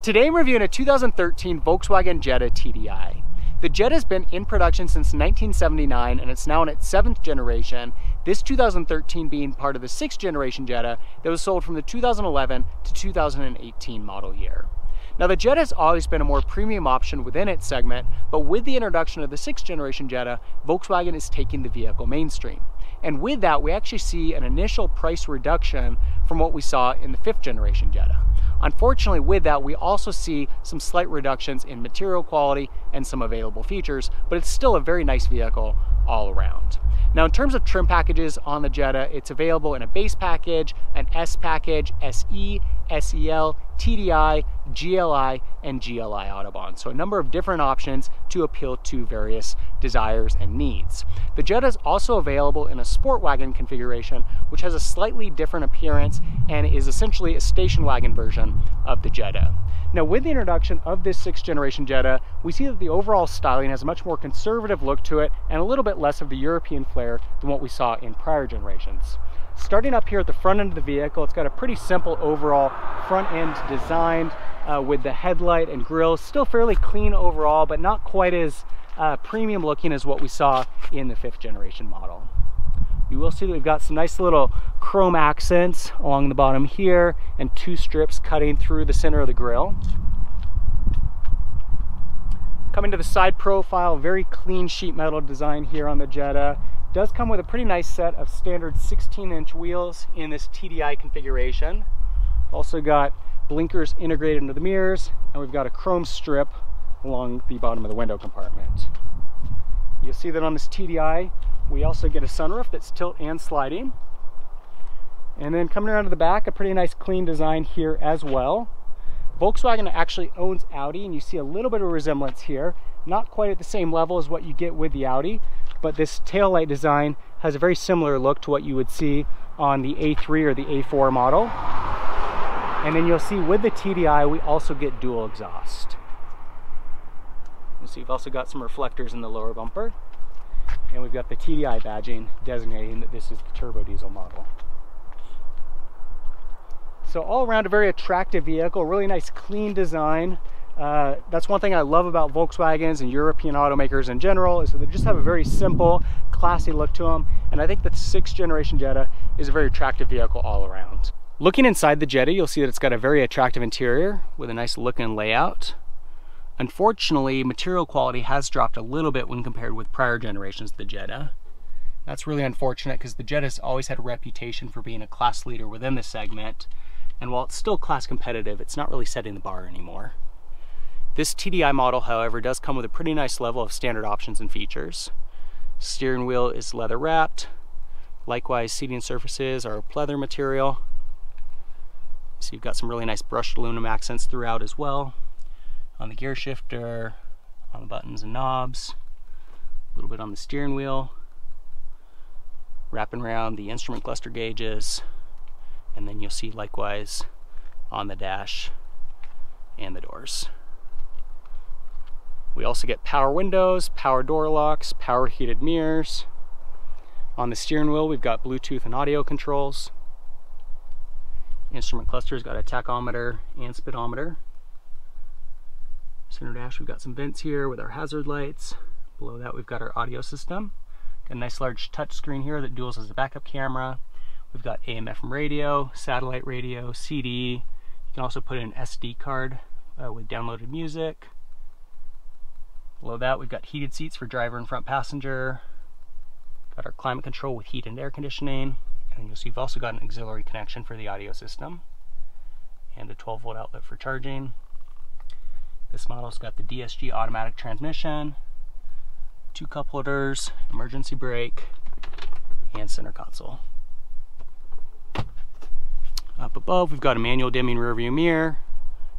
Today I'm reviewing a 2013 Volkswagen Jetta TDI. The Jetta has been in production since 1979 and it's now in its 7th generation, this 2013 being part of the 6th generation Jetta that was sold from the 2011 to 2018 model year. Now the Jetta has always been a more premium option within its segment, but with the introduction of the 6th generation Jetta, Volkswagen is taking the vehicle mainstream. And with that, we actually see an initial price reduction from what we saw in the 5th generation Jetta. Unfortunately, with that, we also see some slight reductions in material quality and some available features, but it's still a very nice vehicle all around. Now, in terms of trim packages on the Jetta, it's available in a base package, an S package, SE, SEL, TDI, GLI, and GLI Autobahn. So a number of different options to appeal to various desires and needs. The Jetta is also available in a sport wagon configuration, which has a slightly different appearance and is essentially a station wagon version of the Jetta. Now, with the introduction of this 6th generation Jetta, we see that the overall styling has a much more conservative look to it and a little bit less of the European flair than what we saw in prior generations. Starting up here at the front end of the vehicle, it's got a pretty simple overall front end design with the headlight and grille. Still fairly clean overall, but not quite as premium looking as what we saw in the 5th generation model. You will see that we've got some nice little chrome accents along the bottom here and 2 strips cutting through the center of the grille. Coming to the side profile, very clean sheet metal design here on the Jetta. Does come with a pretty nice set of standard 16-inch wheels in this TDI configuration. Also got blinkers integrated into the mirrors, and we've got a chrome strip along the bottom of the window compartment. You'll see that on this TDI, we also get a sunroof that's tilt and sliding. And then coming around to the back, a pretty nice clean design here as well. Volkswagen actually owns Audi, and you see a little bit of resemblance here. Not quite at the same level as what you get with the Audi, but this taillight design has a very similar look to what you would see on the A3 or the A4 model. And then you'll see with the TDI, we also get dual exhaust. You'll see we've also got some reflectors in the lower bumper. And we've got the TDI badging designating that this is the turbo diesel model. So all around a very attractive vehicle, really nice clean design. That's one thing I love about Volkswagens and European automakers in general, is that they just have a very simple, classy look to them. And I think the 6th generation Jetta is a very attractive vehicle all around. Looking inside the Jetta, you'll see that it's got a very attractive interior with a nice look and layout. Unfortunately, material quality has dropped a little bit when compared with prior generations of the Jetta. That's really unfortunate because the Jetta's always had a reputation for being a class leader within the segment. And while it's still class competitive, it's not really setting the bar anymore. This TDI model, however, does come with a pretty nice level of standard options and features. Steering wheel is leather wrapped. Likewise, seating surfaces are pleather material. So you've got some really nice brushed aluminum accents throughout as well. On the gear shifter, on the buttons and knobs, a little bit on the steering wheel, wrapping around the instrument cluster gauges, and then you'll see likewise on the dash and the doors. We also get power windows, power door locks, power heated mirrors. On the steering wheel, we've got Bluetooth and audio controls. Instrument cluster's got a tachometer and speedometer. Center dash, we've got some vents here with our hazard lights. Below that, we've got our audio system. Got a nice large touch screen here that duals as a backup camera. We've got AM/FM radio, satellite radio, CD. You can also put in an SD card with downloaded music. Below that, we've got heated seats for driver and front passenger. Got our climate control with heat and air conditioning. And you'll see we've also got an auxiliary connection for the audio system. And a 12-volt outlet for charging. This model's got the DSG automatic transmission, 2 cup holders, emergency brake, and center console. Up above, we've got a manual dimming rear view mirror,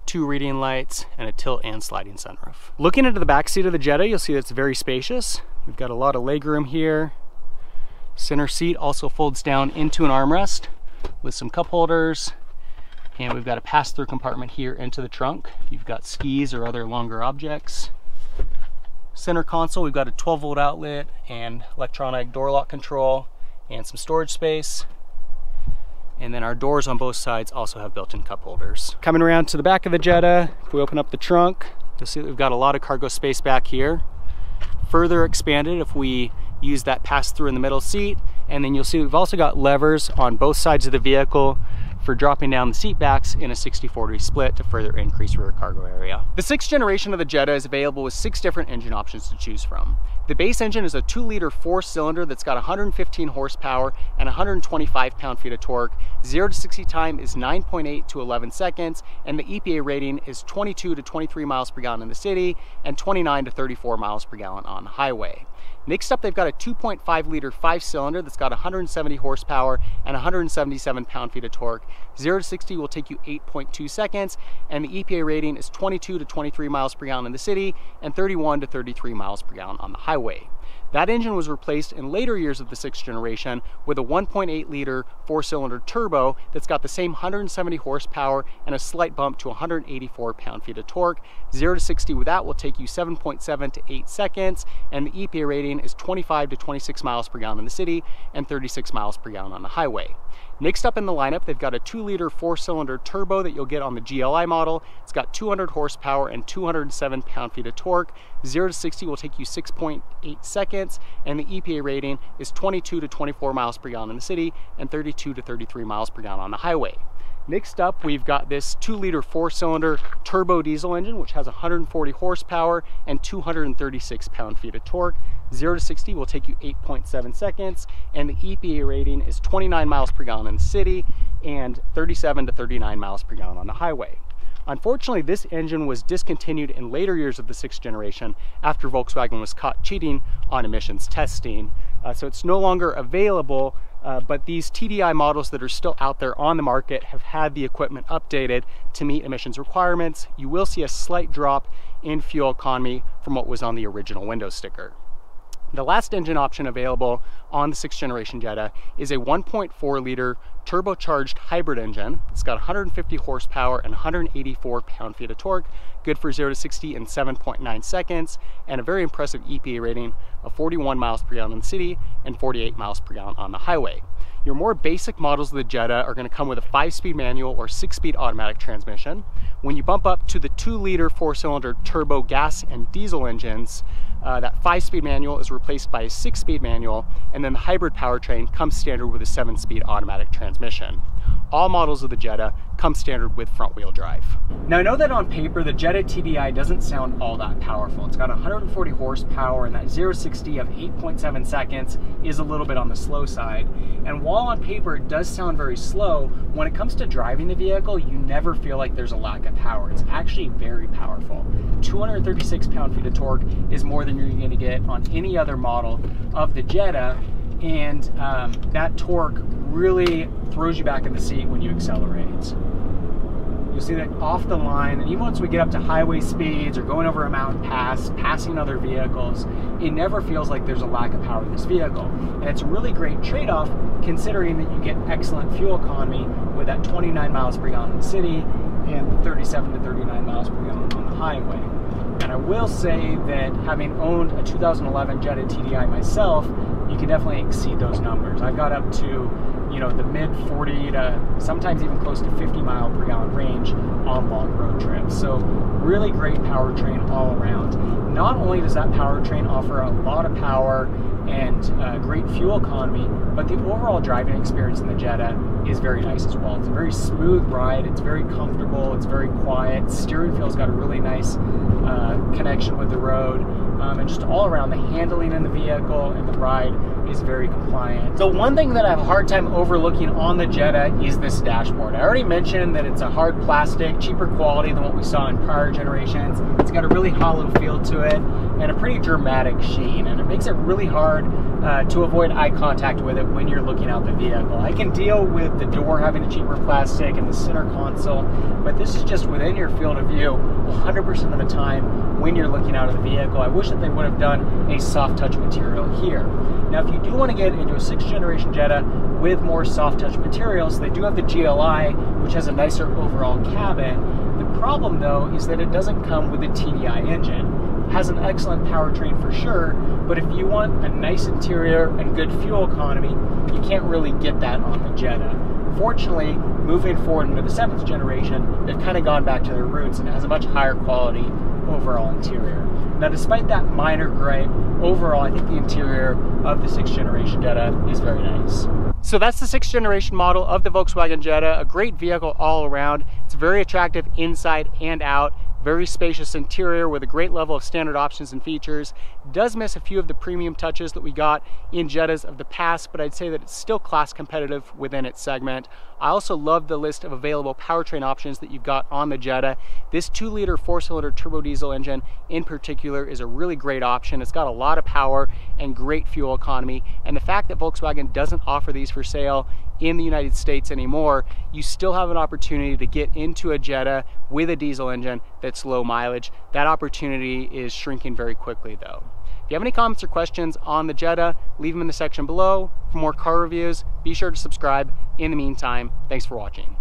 2 reading lights, and a tilt and sliding sunroof. Looking into the back seat of the Jetta, you'll see that it's very spacious. We've got a lot of legroom here. Center seat also folds down into an armrest with some cup holders. And we've got a pass-through compartment here into the trunk. You've got skis or other longer objects. Center console, we've got a 12-volt outlet and electronic door lock control and some storage space. And then our doors on both sides also have built-in cup holders. Coming around to the back of the Jetta, if we open up the trunk, you'll see that we've got a lot of cargo space back here. Further expanded if we use that pass-through in the middle seat. And then you'll see we've also got levers on both sides of the vehicle for dropping down the seat backs in a 60-40 split to further increase rear cargo area. The 6th generation of the Jetta is available with 6 different engine options to choose from. The base engine is a 2-liter 4-cylinder that's got 115 horsepower and 125 pound-feet of torque. 0 to 60 time is 9.8 to 11 seconds, and the EPA rating is 22 to 23 miles per gallon in the city and 29 to 34 miles per gallon on the highway. Next up, they've got a 2.5-liter 5-cylinder that's got 170 horsepower and 177 pound-feet of torque. 0 to 60 will take you 8.2 seconds, and the EPA rating is 22 to 23 miles per gallon in the city and 31 to 33 miles per gallon on the highway. That engine was replaced in later years of the 6th generation with a 1.8-liter 4-cylinder turbo that's got the same 170 horsepower and a slight bump to 184 pound-feet of torque. 0 to 60 with that will take you 7.7 to 8 seconds, and the EPA rating is 25 to 26 miles per gallon in the city and 36 miles per gallon on the highway. Next up in the lineup, they've got a 2-liter 4-cylinder turbo that you'll get on the GLI model. It's got 200 horsepower and 207 pound-feet of torque. 0 to 60 will take you 6.8 seconds, and the EPA rating is 22 to 24 miles per gallon in the city and 32 to 33 miles per gallon on the highway. Next up, we've got this 2-liter 4-cylinder turbo diesel engine, which has 140 horsepower and 236 pound-feet of torque. 0 to 60 will take you 8.7 seconds, and the EPA rating is 29 miles per gallon in the city and 37 to 39 miles per gallon on the highway. Unfortunately, this engine was discontinued in later years of the 6th generation after Volkswagen was caught cheating on emissions testing. So it's no longer available, but these TDI models that are still out there on the market have had the equipment updated to meet emissions requirements. You will see a slight drop in fuel economy from what was on the original window sticker. The last engine option available on the 6th generation Jetta is a 1.4-liter turbocharged hybrid engine. It's got 150 horsepower and 184 pound-feet of torque, good for 0 to 60 in 7.9 seconds, and a very impressive EPA rating of 41 miles per gallon in the city and 48 miles per gallon on the highway. Your more basic models of the Jetta are going to come with a 5-speed manual or 6-speed automatic transmission. When you bump up to the 2-liter 4-cylinder turbo gas and diesel engines, that 5-speed manual is replaced by a 6-speed manual, and then the hybrid powertrain comes standard with a 7-speed automatic transmission. All models of the Jetta come standard with front-wheel drive. Now I know that on paper the Jetta TDI doesn't sound all that powerful. It's got 140 horsepower, and that 0 to 60 of 8.7 seconds is a little bit on the slow side. And while on paper it does sound very slow, when it comes to driving the vehicle, you never feel like there's a lack of power. It's actually very powerful. 236 pound-feet of torque is more than you're going to get on any other model of the Jetta, and that torque really throws you back in the seat when you accelerate. You'll see that off the line, and even once we get up to highway speeds or going over a mountain pass, passing other vehicles, it never feels like there's a lack of power in this vehicle. And it's a really great trade-off considering that you get excellent fuel economy with that 29 miles per gallon in the city and 37 to 39 miles per gallon on the highway. And I will say that having owned a 2011 Jetta TDI myself, you can definitely exceed those numbers. I got up to, you know, the mid 40 to sometimes even close to 50 mile per gallon range on long road trips. So really great powertrain all around. Not only does that powertrain offer a lot of power and great fuel economy, but the overall driving experience in the Jetta is very nice as well. It's a very smooth ride, it's very comfortable, it's very quiet. Steering feel's got a really nice connection with the road, and just all around the handling in the vehicle and the ride is very compliant. The one thing that I have a hard time overlooking on the Jetta is this dashboard. I already mentioned that it's a hard plastic, cheaper quality than what we saw in prior generations. It's got a really hollow feel to it and a pretty dramatic sheen, and it makes it really hard to avoid eye contact with it when you're looking out the vehicle. I can deal with the door having a cheaper plastic and the center console, but this is just within your field of view 100% of the time when you're looking out of the vehicle. I wish that they would have done a soft touch material here. Now, if you do want to get into a 6th generation Jetta with more soft touch materials, they do have the GLI, which has a nicer overall cabin. The problem though is that it doesn't come with a TDI engine. It has an excellent powertrain for sure, but if you want a nice interior and good fuel economy, you can't really get that on the Jetta. Fortunately, moving forward into the 7th generation, they've kind of gone back to their roots and it has a much higher quality overall interior. Now, despite that minor gripe, overall, I think the interior of the 6th generation Jetta is very nice. So that's the 6th generation model of the Volkswagen Jetta, a great vehicle all around. It's very attractive inside and out. Very spacious interior with a great level of standard options and features. Does miss a few of the premium touches that we got in Jettas of the past, but I'd say that it's still class competitive within its segment. I also love the list of available powertrain options that you've got on the Jetta. This 2-liter 4-cylinder turbo diesel engine in particular is a really great option. It's got a lot of power and great fuel economy, and the fact that Volkswagen doesn't offer these for sale in the United States anymore, you still have an opportunity to get into a Jetta with a diesel engine that's low mileage. That opportunity is shrinking very quickly though. If you have any comments or questions on the Jetta, leave them in the section below. For more car reviews, be sure to subscribe. In the meantime, thanks for watching.